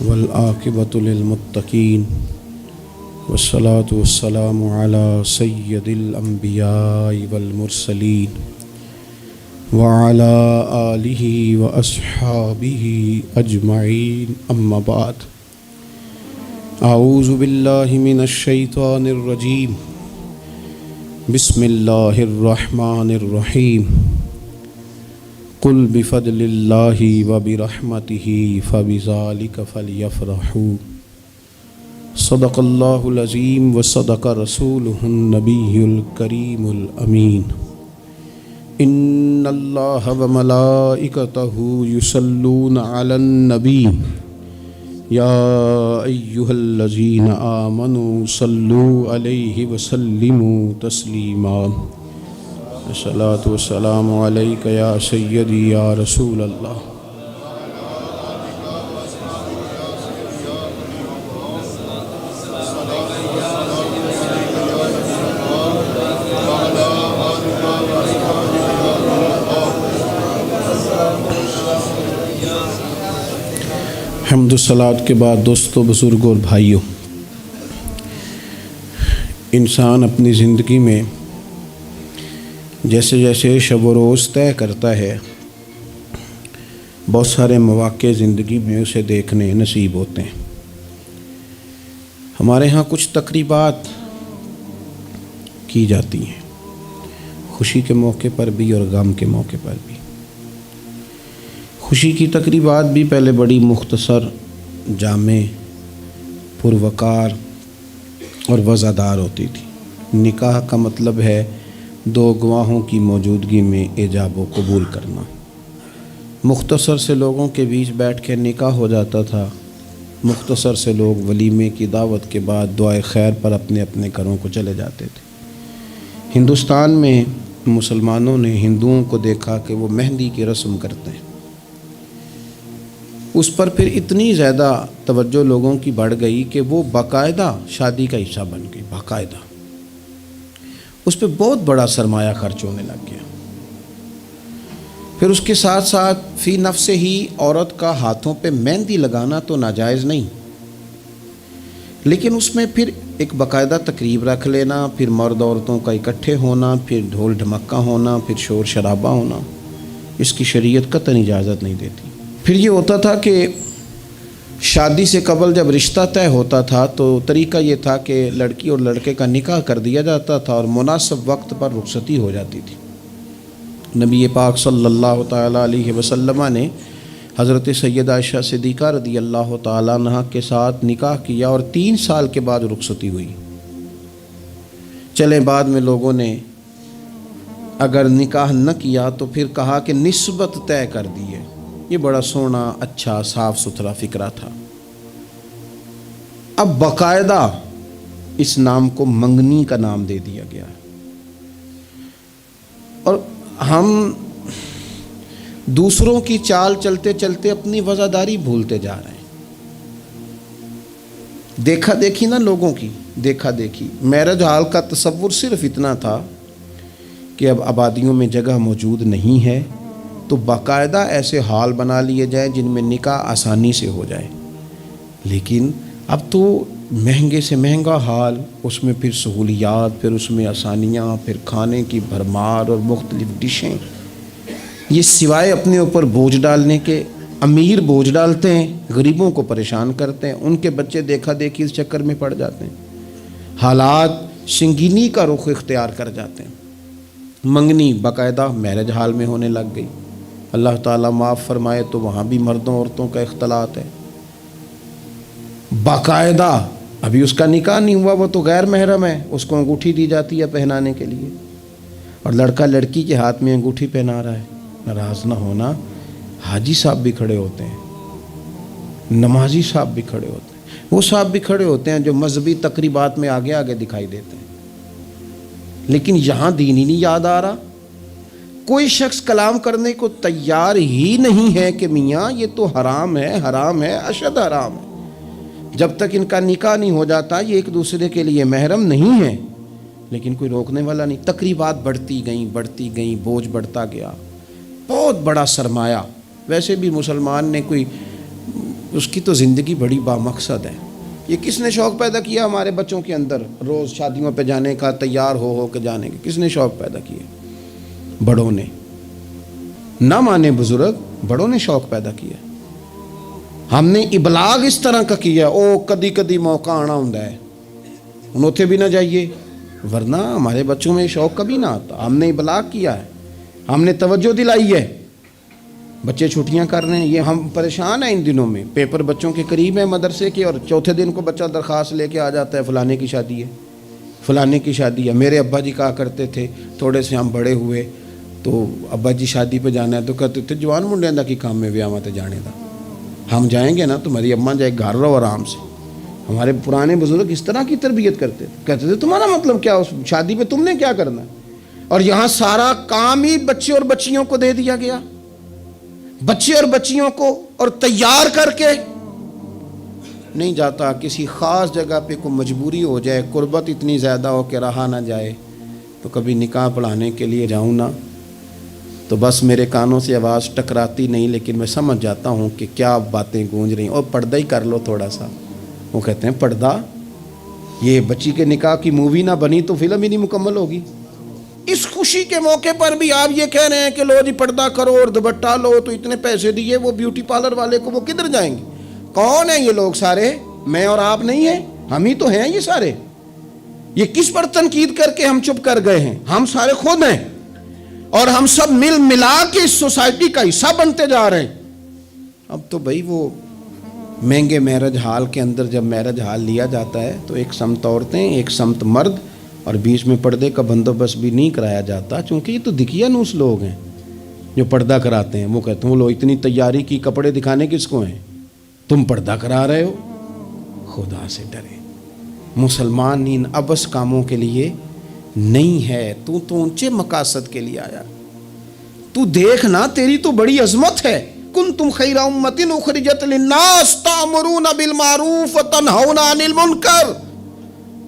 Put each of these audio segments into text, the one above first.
والعاقبۃ للمتقین والصلاة والسلام علی سید الانبیاء والمرسلین وعلی آلہ واصحابہ اجمعین اما بعد اعوذ باللہ من الشیطان الرجیم بسم اللہ الرحمن الرحیم قل بفضل اللہ وبرحمتہ فبذلک فلیفرحوا صدق اللہ العظیم وصدق رسولہ النبی الکریم الامین ان اللہ وملائکتہ یصلون علی النبی یا ایہا الذین آمنوا صلوا علیہ وسلموا تسلیما الصلاۃ والسلام علیک یا سیدی یا رسول اللہ حمد و صلوات کے بعد دوستو، بزرگوں اور بھائیوں، انسان اپنی زندگی میں جیسے جیسے شب و روز طے کرتا ہے، بہت سارے مواقع زندگی میں اسے دیکھنے نصیب ہوتے ہیں۔ ہمارے ہاں کچھ تقریبات کی جاتی ہیں، خوشی کے موقع پر بھی اور غم کے موقع پر بھی۔ خوشی کی تقریبات بھی پہلے بڑی مختصر، جامع، پروقار اور وزادار ہوتی تھی۔ نکاح کا مطلب ہے دو گواہوں کی موجودگی میں ایجاب و قبول کرنا۔ مختصر سے لوگوں کے بیچ بیٹھ کے نکاح ہو جاتا تھا، مختصر سے لوگ ولیمے کی دعوت کے بعد دعائے خیر پر اپنے اپنے گھروں کو چلے جاتے تھے۔ ہندوستان میں مسلمانوں نے ہندوؤں کو دیکھا کہ وہ مہندی کی رسم کرتے ہیں، اس پر پھر اتنی زیادہ توجہ لوگوں کی بڑھ گئی کہ وہ باقاعدہ شادی کا حصہ بن گئی، باقاعدہ اس پہ بہت بڑا سرمایہ خرچ ہونے لگ گیا۔ پھر اس کے ساتھ ساتھ فی نفس ہی عورت کا ہاتھوں پہ مہندی لگانا تو ناجائز نہیں، لیکن اس میں پھر ایک باقاعدہ تقریب رکھ لینا، پھر مرد عورتوں کا اکٹھے ہونا، پھر ڈھول ڈھمکا ہونا، پھر شور شرابہ ہونا، اس کی شریعت قطعاً اجازت نہیں دیتی۔ پھر یہ ہوتا تھا کہ شادی سے قبل جب رشتہ طے ہوتا تھا تو طریقہ یہ تھا کہ لڑکی اور لڑکے کا نکاح کر دیا جاتا تھا اور مناسب وقت پر رخصتی ہو جاتی تھی۔ نبی پاک صلی اللہ تعالیٰ علیہ وسلم نے حضرت سیدہ عائشہ صدیقہ رضی اللہ تعالیٰ عنہا کے ساتھ نکاح کیا اور 3 سال کے بعد رخصتی ہوئی۔ چلے بعد میں لوگوں نے اگر نکاح نہ کیا تو پھر کہا کہ نسبت طے کر دی ہے۔ یہ بڑا سونا، اچھا، صاف ستھرا فکرہ تھا۔ اب باقاعدہ اس نام کو منگنی کا نام دے دیا گیا ہے، اور ہم دوسروں کی چال چلتے چلتے اپنی وزاداری بھولتے جا رہے ہیں۔ دیکھا دیکھی نا لوگوں کی، دیکھا دیکھی۔ میرج ہال کا تصور صرف اتنا تھا کہ اب آبادیوں میں جگہ موجود نہیں ہے تو باقاعدہ ایسے ہال بنا لیے جائیں جن میں نکاح آسانی سے ہو جائے، لیکن اب تو مہنگے سے مہنگا ہال، اس میں پھر سہولیات، پھر اس میں آسانیاں، پھر کھانے کی بھرمار اور مختلف ڈشیں۔ یہ سوائے اپنے اوپر بوجھ ڈالنے کے، امیر بوجھ ڈالتے ہیں، غریبوں کو پریشان کرتے ہیں، ان کے بچے دیکھا دیکھی اس چکر میں پڑ جاتے ہیں، حالات سنگینی کا رخ اختیار کر جاتے ہیں۔ منگنی باقاعدہ میرج ہال میں ہونے لگ گئی۔ اللہ تعالیٰ معاف فرمائے تو وہاں بھی مردوں عورتوں کا اختلاط ہے باقاعدہ۔ ابھی اس کا نکاح نہیں ہوا، وہ تو غیر محرم ہے، اس کو انگوٹھی دی جاتی ہے پہنانے کے لیے، اور لڑکا لڑکی کے ہاتھ میں انگوٹھی پہنا رہا ہے۔ ناراض نہ ہونا، حاجی صاحب بھی کھڑے ہوتے ہیں، نمازی صاحب بھی کھڑے ہوتے ہیں، وہ صاحب بھی کھڑے ہوتے ہیں جو مذہبی تقریبات میں آگے آگے دکھائی دیتے ہیں، لیکن یہاں دین ہی نہیں یاد آ رہا۔ کوئی شخص کلام کرنے کو تیار ہی نہیں ہے کہ میاں یہ تو حرام ہے، حرام ہے، اشد حرام ہے۔ جب تک ان کا نکاح نہیں ہو جاتا یہ ایک دوسرے کے لیے محرم نہیں ہے، لیکن کوئی روکنے والا نہیں۔ تقریبات بڑھتی گئیں، بوجھ بڑھتا گیا، بہت بڑا سرمایہ۔ ویسے بھی مسلمان نے کوئی اس کی تو زندگی بڑی بامقصد ہے۔ یہ کس نے شوق پیدا کیا ہمارے بچوں کے اندر روز شادیوں پہ جانے کا، تیار ہو کے جانے کا؟ کس نے شوق پیدا کیا؟ بڑوں نے۔ نہ مانے بزرگ، بڑوں نے شوق پیدا کیا۔ ہم نے ابلاغ اس طرح کا کیا، او کدی کدی موقع آنا ہوں ہے، ہن اوتھے بھی نہ جائیے، ورنہ ہمارے بچوں میں شوق کبھی نہ آتا۔ ہم نے ابلاغ کیا ہے، ہم نے توجہ دلائی ہے۔ بچے چھٹیاں کر رہے ہیں، یہ ہم پریشان ہیں ان دنوں میں، پیپر بچوں کے قریب ہیں مدرسے کے، اور چوتھے دن کو بچہ درخواست لے کے آ جاتا ہے فلانے کی شادی ہے، فلانے کی شادی ہے۔ میرے ابا جی کہا کرتے تھے، تھوڑے سے ہم بڑے ہوئے تو ابا جی شادی پہ جانا ہے تو کہتے تھے جوان منڈے دا کی کام میں ویاہ تے جانے دا، ہم جائیں گے نا تمہاری اماں جائے گھر رہو آرام سے۔ ہمارے پرانے بزرگ اس طرح کی تربیت کرتے تھے، کہتے تھے تمہارا مطلب کیا، اس شادی پہ تم نے کیا کرنا ہے؟ اور یہاں سارا کام ہی بچے اور بچیوں کو دے دیا گیا، بچے اور بچیوں کو، اور تیار کر کے نہیں جاتا۔ کسی خاص جگہ پہ کوئی مجبوری ہو جائے، قربت اتنی زیادہ ہو کہ رہا نہ جائے، تو کبھی نکاح پڑھانے کے لیے جاؤں نا تو بس میرے کانوں سے آواز ٹکراتی نہیں، لیکن میں سمجھ جاتا ہوں کہ کیا باتیں گونج رہی ہیں۔ اور پردہ ہی کر لو تھوڑا سا، وہ کہتے ہیں پردہ، یہ بچی کے نکاح کی مووی نہ بنی تو فلم ہی نہیں مکمل ہوگی۔ اس خوشی کے موقع پر بھی آپ یہ کہہ رہے ہیں کہ لو جی پردہ کرو اور دوپٹہ لو، تو اتنے پیسے دیے وہ بیوٹی پارلر والے کو، وہ کدھر جائیں گے؟ کون ہیں یہ لوگ سارے؟ میں اور آپ نہیں ہیں، ہم ہی تو ہیں یہ سارے۔ یہ کس پر تنقید کر کے ہم چپ کر گئے ہیں؟ ہم سارے خود ہیں، اور ہم سب مل ملا کے اس سوسائٹی کا حصہ بنتے جا رہے ہیں۔ اب تو بھائی وہ مہنگے میرج ہال کے اندر جب میرج ہال لیا جاتا ہے تو ایک سمت عورتیں، ایک سمت مرد، اور بیچ میں پردے کا بندوبست بھی نہیں کرایا جاتا، چونکہ یہ تو دکھیا نوس لوگ ہیں جو پردہ کراتے ہیں۔ وہ کہتے ہیں وہ لوگ اتنی تیاری کی، کپڑے دکھانے کس کو ہیں؟ تم پردہ کرا رہے ہو؟ خدا سے ڈرے، مسلمان ان ابس کاموں کے لیے نہیں ہے، تو اونچے مقاصد کے لیے آیا۔ تو دیکھنا، تیری تو بڑی عظمت ہے۔ کنتم خیر امۃ اخرجت للناس تأمرون بالمعروف وتنہون عن المنکر۔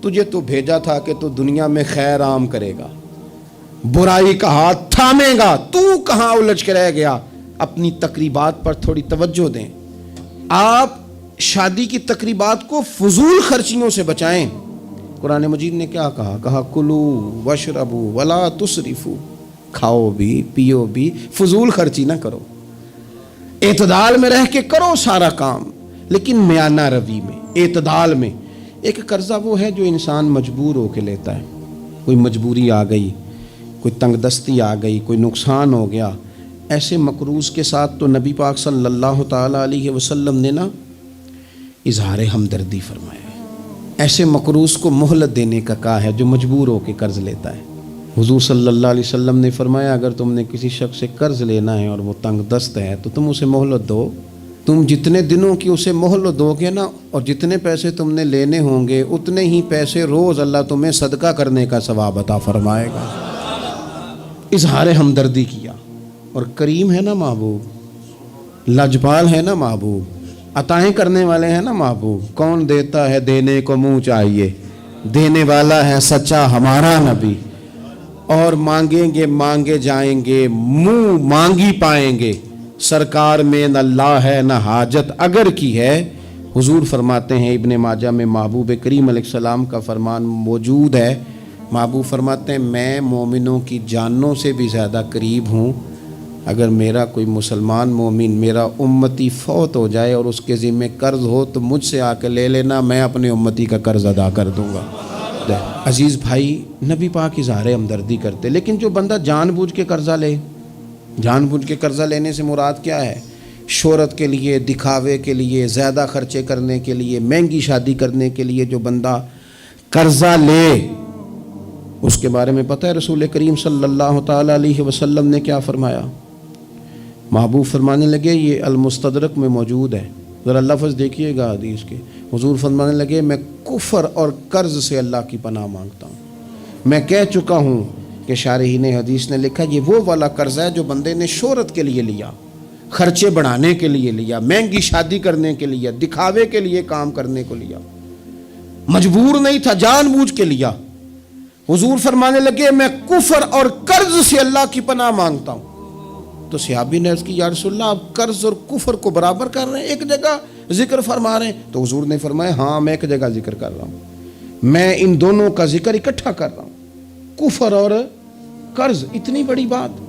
تجھے تو بھیجا تھا کہ تو دنیا میں خیر عام کرے گا، برائی کا ہاتھ تھامے گا۔ تو کہاں الجھ کے رہ گیا؟ اپنی تقریبات پر تھوڑی توجہ دیں۔ آپ شادی کی تقریبات کو فضول خرچیوں سے بچائیں۔ قرآن مجید نے کیا کہا؟ کہا کلو وشربو ولا تسرفو، کھاؤ بھی پیو بھی، فضول خرچی نہ کرو، اعتدال میں رہ کے کرو سارا کام، لیکن میانہ روی میں، اعتدال میں۔ ایک قرضہ وہ ہے جو انسان مجبور ہو کے لیتا ہے، کوئی مجبوری آ گئی، کوئی تنگ دستی آ گئی، کوئی نقصان ہو گیا، ایسے مقروض کے ساتھ تو نبی پاک صلی اللہ تعالیٰ علیہ وسلم نے نا اظہار ہمدردی فرمایا ہے۔ ایسے مقروض کو مہلت دینے کا کہا ہے جو مجبور ہو کے قرض لیتا ہے۔ حضور صلی اللہ علیہ وسلم نے فرمایا اگر تم نے کسی شخص سے قرض لینا ہے اور وہ تنگ دست ہے تو تم اسے مہلت دو۔ تم جتنے دنوں کی اسے مہلت دو گے نا، اور جتنے پیسے تم نے لینے ہوں گے اتنے ہی پیسے روز اللہ تمہیں صدقہ کرنے کا ثواب عطا فرمائے گا۔ اظہار ہمدردی کیا، اور کریم ہے نا محبوب، لاجپال ہے نا محبوب، عطائیں کرنے والے ہیں نا محبوب۔ کون دیتا ہے دینے کو منہ چاہیے، دینے والا ہے سچا ہمارا نبی، اور مانگیں گے مانگے جائیں گے، منہ مانگی پائیں گے۔ سرکار میں نہ اللہ ہے نہ حاجت اگر کی ہے۔ حضور فرماتے ہیں، ابن ماجہ میں محبوب کریم علیہ السلام کا فرمان موجود ہے، محبوب فرماتے ہیں میں مومنوں کی جانوں سے بھی زیادہ قریب ہوں۔ اگر میرا کوئی مسلمان مومن، میرا امتی فوت ہو جائے اور اس کے ذمہ قرض ہو تو مجھ سے آ کے لے لینا، میں اپنے امتی کا قرض ادا کر دوں گا۔ عزیز بھائی، نبی پاک اظہار ہمدردی کرتے، لیکن جو بندہ جان بوجھ کے قرضہ لے، جان بوجھ کے قرضہ لینے سے مراد کیا ہے؟ شہرت کے لیے، دکھاوے کے لیے، زیادہ خرچے کرنے کے لیے، مہنگی شادی کرنے کے لیے جو بندہ قرضہ لے، اس کے بارے میں پتہ ہے رسول کریم صلی اللہ تعالیٰ علیہ وسلم نے کیا فرمایا؟ محبوب فرمانے لگے، یہ المستدرک میں موجود ہے، ذرا لفظ دیکھیے گا حدیث کے۔ حضور فرمانے لگے میں کفر اور قرض سے اللہ کی پناہ مانگتا ہوں۔ میں کہہ چکا ہوں کہ شارحین حدیث نے لکھا یہ وہ والا قرض ہے جو بندے نے شہرت کے لیے لیا، خرچے بڑھانے کے لیے لیا، مہنگی شادی کرنے کے لیے، دکھاوے کے لیے کام کرنے کو لیا، مجبور نہیں تھا، جان بوجھ کے لیا۔ حضور فرمانے لگے میں کفر اور قرض سے اللہ کی پناہ مانگتا ہوں۔ تو صحابی نے عرض کی یا رسول اللہ آپ قرض اور کفر کو برابر کر رہے ہیں؟ ایک جگہ ذکر فرما رہے ہیں تو حضور نے فرمایا ہاں میں ایک جگہ ذکر کر رہا ہوں, میں ان دونوں کا ذکر اکٹھا کر رہا ہوں, کفر اور قرض. اتنی بڑی بات,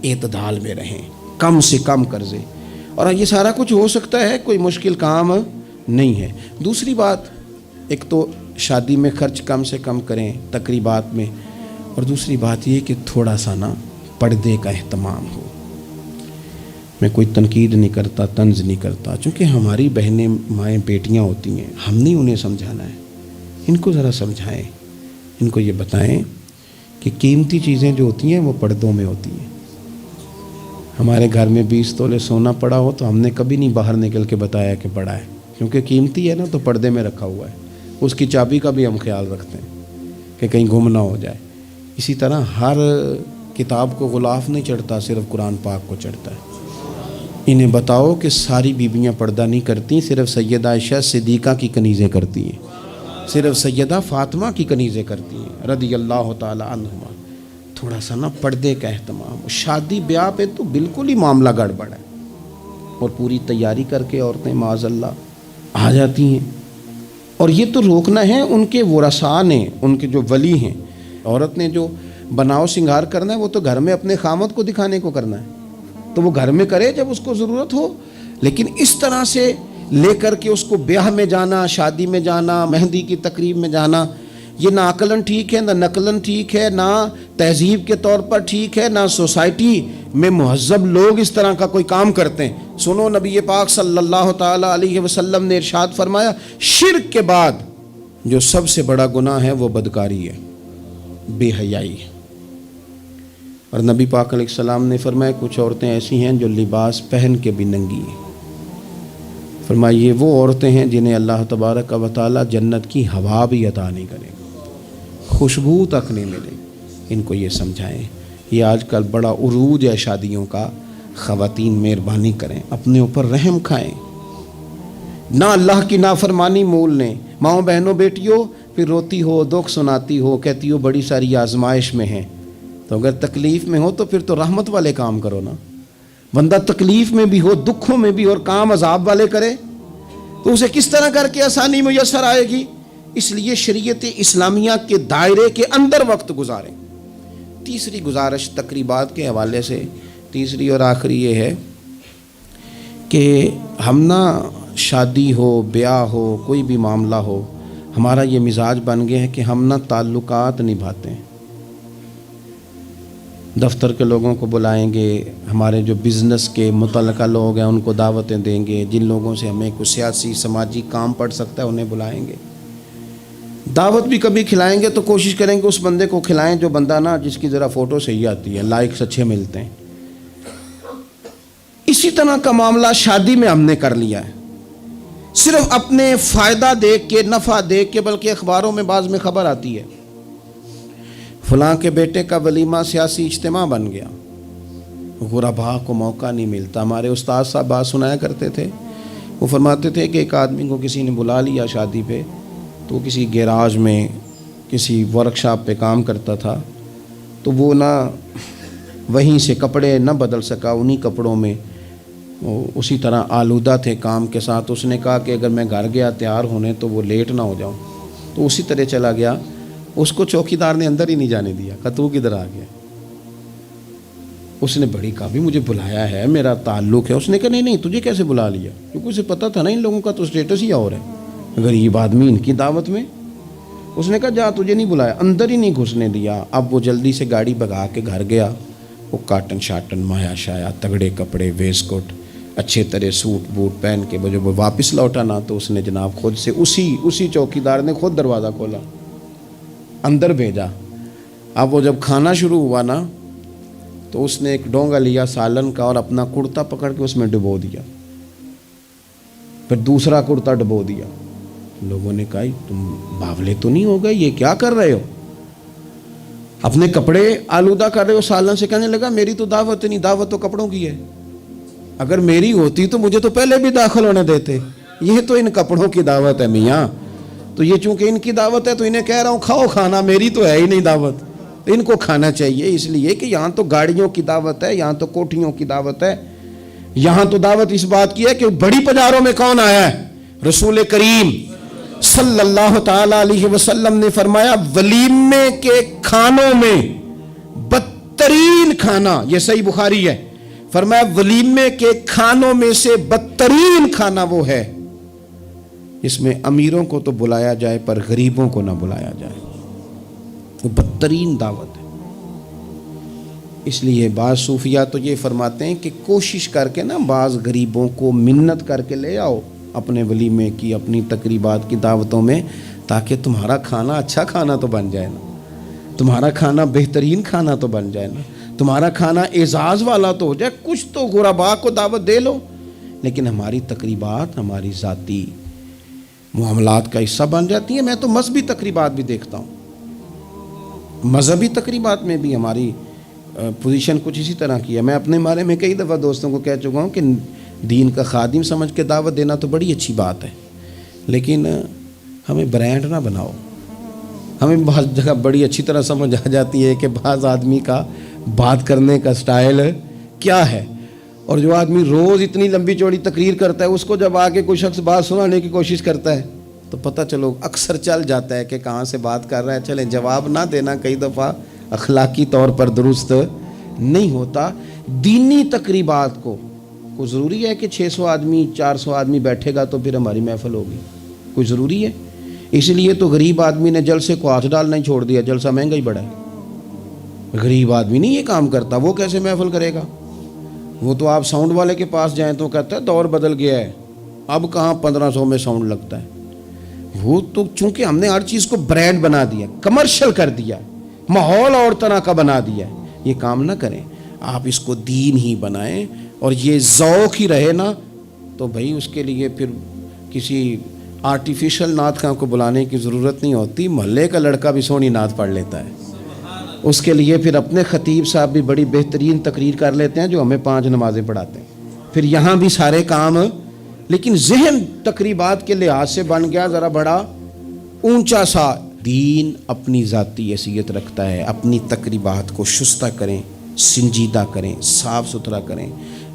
اعتدال میں رہیں, کم سے کم قرضے, اور یہ سارا کچھ ہو سکتا ہے, کوئی مشکل کام نہیں ہے. دوسری بات, ایک تو شادی میں خرچ کم سے کم کریں تقریبات میں, اور دوسری بات یہ کہ تھوڑا سا نا پردے کا اہتمام ہو. میں کوئی تنقید نہیں کرتا, طنز نہیں کرتا, چونکہ ہماری بہنیں مائیں بیٹیاں ہوتی ہیں, ہم نہیں انہیں سمجھانا ہے, ان کو ذرا سمجھائیں, ان کو یہ بتائیں کہ قیمتی چیزیں جو ہوتی ہیں وہ پردوں میں ہوتی ہیں. ہمارے گھر میں 20 تولے سونا پڑا ہو تو ہم نے کبھی نہیں باہر نکل کے بتایا کہ پڑا ہے, کیونکہ قیمتی ہے نا, تو پردے میں رکھا ہوا ہے. اس کی چابی کا بھی ہم خیال رکھتے ہیں کہ کہیں گم نہ ہو جائے. اسی طرح ہر کتاب کو غلاف نہیں چڑھتا, صرف قرآن پاک کو چڑھتا ہے. انہیں بتاؤ کہ ساری بیویاں پردہ نہیں کرتی, صرف سیدہ عائشہ صدیقہ کی کنیزیں کرتی ہیں, صرف سیدہ فاطمہ کی کنیزیں کرتی ہیں رضی اللہ تعالی عنہما. تھوڑا سا نا پردے کا اہتمام. شادی بیاہ پہ تو بالکل ہی معاملہ گڑبڑ ہے, اور پوری تیاری کر کے عورتیں معاذ اللہ آ جاتی ہیں, اور یہ تو روکنا ہے ان کے ورثاء نے, ان کے جو ولی ہیں. عورت نے جو بناؤ سنگار کرنا ہے وہ تو گھر میں اپنے خامد کو دکھانے کو کرنا ہے, تو وہ گھر میں کرے جب اس کو ضرورت ہو. لیکن اس طرح سے لے کر کے اس کو بیاہ میں جانا, شادی میں جانا, مہندی کی تقریب میں جانا, یہ نہ عقلاً ٹھیک ہے, نہ نقلاً ٹھیک ہے, نہ تہذیب کے طور پر ٹھیک ہے, نہ سوسائٹی میں مہذب لوگ اس طرح کا کوئی کام کرتے ہیں. سنو, نبی پاک صلی اللہ تعالی علیہ وسلم نے ارشاد فرمایا, شرک کے بعد جو سب سے بڑا گناہ ہے وہ بدکاری ہے, بے حیائی ہے. اور نبی پاک علیہ السلام نے فرمایا کچھ عورتیں ایسی ہیں جو لباس پہن کے بھی ننگی ہیں. فرمایا یہ وہ عورتیں ہیں جنہیں اللہ تبارک و تعالی جنت کی ہوا بھی عطا نہیں کرے گا, خوشبو تک نہیں ملے. ان کو یہ سمجھائیں. یہ آج کل بڑا عروج ہے شادیوں کا. خواتین مہربانی کریں, اپنے اوپر رحم کھائیں, نہ اللہ کی نافرمانی مول لیں. ماؤں بہنوں بیٹیوں, پھر روتی ہو, دکھ سناتی ہو, کہتی ہو بڑی ساری آزمائش میں ہیں, تو اگر تکلیف میں ہو تو پھر تو رحمت والے کام کرو نا. بندہ تکلیف میں بھی ہو, دکھوں میں بھی, اور کام عذاب والے کرے تو اسے کس طرح کر کے آسانی میسر آئے گی. اس لیے شریعت اسلامیہ کے دائرے کے اندر وقت گزاریں. تیسری گزارش تقریبات کے حوالے سے, تیسری اور آخری یہ ہے کہ ہم نا شادی ہو, بیاہ ہو, کوئی بھی معاملہ ہو, ہمارا یہ مزاج بن گیا ہے کہ ہم نا تعلقات نبھاتے ہیں. دفتر کے لوگوں کو بلائیں گے, ہمارے جو بزنس کے متعلقہ لوگ ہیں ان کو دعوتیں دیں گے, جن لوگوں سے ہمیں کوئی سیاسی سماجی کام پڑ سکتا ہے انہیں بلائیں گے. دعوت بھی کبھی کھلائیں گے تو کوشش کریں گے اس بندے کو کھلائیں جو بندہ نا جس کی ذرا فوٹو صحیح آتی ہے, لائکس اچھے ملتے ہیں. اسی طرح کا معاملہ شادی میں ہم نے کر لیا ہے, صرف اپنے فائدہ دیکھ کے, نفع دیکھ کے. بلکہ اخباروں میں بعض میں خبر آتی ہے فلاں کے بیٹے کا ولیمہ سیاسی اجتماع بن گیا, غربا کو موقع نہیں ملتا. ہمارے استاد صاحب بات سنایا کرتے تھے, وہ فرماتے تھے کہ ایک آدمی کو کسی نے بلا لیا شادی پہ, تو وہ کسی گیراج میں کسی ورک شاپ پہ کام کرتا تھا, تو وہ نہ وہیں سے کپڑے نہ بدل سکا, انہی کپڑوں میں اسی طرح آلودہ تھے کام کے ساتھ. اس نے کہا کہ اگر میں گھر گیا تیار ہونے تو وہ لیٹ نہ ہو جاؤں, تو اسی طرح چلا گیا. اس کو چوکیدار نے اندر ہی نہیں جانے دیا, کہا تو کدھر آ گیا. اس نے بڑی کہا بھی مجھے بلایا ہے, میرا تعلق ہے. اس نے کہا نہیں تجھے کیسے بلا لیا, کیونکہ اسے پتا تھا نا ان لوگوں کا تو اسٹیٹس ہی اور ہے, غریب آدمی ان کی دعوت میں. اس نے کہا جا تجھے نہیں بلایا, اندر ہی نہیں گھسنے دیا. اب وہ جلدی سے گاڑی بھگا کے گھر گیا. وہ کاٹن شاٹن مایا شایا تگڑے کپڑے, ویسٹ کوٹ, اچھے طرح سوٹ بوٹ پہن کے جب وہ واپس لوٹا نا, تو اس نے جناب خود سے اسی چوکیدار نے خود دروازہ کھولا, اندر بھیجا. اب وہ جب کھانا شروع ہوا نا, تو اس نے ایک ڈونگا لیا سالن کا اور اپنا کرتا پکڑ کے اس میں ڈبو دیا, پھر دوسرا کرتا ڈبو دیا. لوگوں نے کہا تم باولے تو نہیں ہو گئے, یہ کیا کر رہے ہو, اپنے کپڑے آلودہ کر رہے ہو سالن سے. کہنے لگا میری تو دعوت نہیں, دعوت تو کپڑوں کی ہے. اگر میری ہوتی تو مجھے تو پہلے بھی داخل ہونے دیتے. یہ تو ان کپڑوں کی دعوت ہے میاں, تو یہ چونکہ ان کی دعوت ہے تو انہیں کہہ رہا ہوں کھاؤ کھانا, میری تو ہے ہی نہیں دعوت, ان کو کھانا چاہیے. اس لیے کہ یہاں تو گاڑیوں کی دعوت ہے, یہاں تو کوٹھیوں کی دعوت ہے. یہاں تو دعوت اس بات کی ہے کہ بڑی پجاروں میں کون آیا ہے؟ رسول کریم صلی اللہ تعالی علیہ وسلم نے فرمایا ولیمے کے کھانوں میں بدترین کھانا، یہ صحیح بخاری ہے، فرمایا ولیمے کے کھانوں میں سے بدترین کھانا وہ ہے اس میں امیروں کو تو بلایا جائے پر غریبوں کو نہ بلایا جائے، وہ بدترین دعوت ہے۔ اس لیے بعض صوفیہ تو یہ فرماتے ہیں کہ کوشش کر کے نا بعض غریبوں کو منت کر کے لے آؤ اپنے ولیمے کی، اپنی تقریبات کی دعوتوں میں، تاکہ تمہارا کھانا اچھا کھانا تو بن جائے نا، تمہارا کھانا بہترین کھانا تو بن جائے نا، تمہارا کھانا اعزاز والا تو ہو جائے، کچھ تو غربا کو دعوت دے لو۔ لیکن ہماری تقریبات ہماری ذاتی معاملات کا حصہ بن جاتی ہیں۔ میں تو مذہبی تقریبات بھی دیکھتا ہوں، مذہبی تقریبات میں بھی ہماری پوزیشن کچھ اسی طرح کی ہے۔ میں اپنے بارے میں کئی دفعہ دوستوں کو کہہ چکا ہوں کہ دین کا خادم سمجھ کے دعوت دینا تو بڑی اچھی بات ہے، لیکن ہمیں برانڈ نہ بناؤ۔ ہمیں بعض جگہ بڑی اچھی طرح سمجھ آ جاتی ہے کہ بعض آدمی کا بات کرنے کا سٹائل کیا ہے، اور جو آدمی روز اتنی لمبی چوڑی تقریر کرتا ہے اس کو جب آگے کوئی شخص بات سنانے کی کوشش کرتا ہے تو پتہ چلو اکثر چل جاتا ہے کہ کہاں سے بات کر رہا ہے۔ چلیں جواب نہ دینا کئی دفعہ اخلاقی طور پر درست نہیں ہوتا۔ دینی تقریبات کو کوئی ضروری ہے کہ 600 آدمی 400 آدمی بیٹھے گا تو پھر ہماری محفل ہوگی؟ کوئی ضروری ہے؟ اس لیے تو غریب آدمی نے جلسے کو ہاتھ ڈالنا ہی چھوڑ دیا، جلسہ مہنگا ہی بڑا ہے۔ غریب آدمی نہیں یہ کام کرتا، وہ کیسے محفل کرے گا؟ وہ تو آپ ساؤنڈ والے کے پاس جائیں تو کہتا ہے دور بدل گیا ہے، اب کہاں 1500 میں ساؤنڈ لگتا ہے۔ وہ تو چونکہ ہم نے ہر چیز کو برانڈ بنا دیا، کمرشل کر دیا، ماحول اور طرح کا بنا دیا ہے۔ یہ کام نہ کریں، آپ اس کو دین ہی بنائیں اور یہ ذوق ہی رہے نا، تو بھائی اس کے لیے پھر کسی آرٹیفیشل نعت خواں کو بلانے کی ضرورت نہیں ہوتی۔ محلے کا لڑکا بھی سونی نعت پڑھ لیتا ہے، اس کے لیے پھر اپنے خطیب صاحب بھی بڑی بہترین تقریر کر لیتے ہیں جو ہمیں 5 نمازیں پڑھاتے ہیں، پھر یہاں بھی سارے کام۔ لیکن ذہن تقریبات کے لحاظ سے بن گیا ذرا بڑا اونچا سا۔ دین اپنی ذاتی حیثیت رکھتا ہے، اپنی تقریبات کو شستہ کریں، سنجیدہ کریں، صاف ستھرا کریں،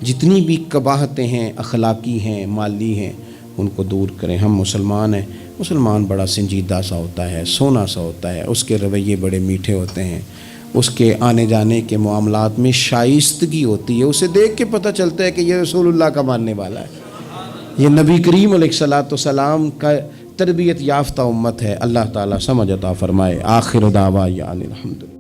جتنی بھی قباحتیں ہیں اخلاقی ہیں مالی ہیں ان کو دور کریں۔ ہم مسلمان ہیں، مسلمان بڑا سنجیدہ سا ہوتا ہے، سونا سا ہوتا ہے، اس کے رویے بڑے میٹھے ہوتے ہیں، اس کے آنے جانے کے معاملات میں شائستگی ہوتی ہے، اسے دیکھ کے پتہ چلتا ہے کہ یہ رسول اللہ کا ماننے والا ہے، یہ نبی کریم علیہ الصلوۃ والسلام کا تربیت یافتہ امت ہے۔ اللہ تعالیٰ سمجھ عطا فرمائے۔ آخر دعوانا الحمدللہ۔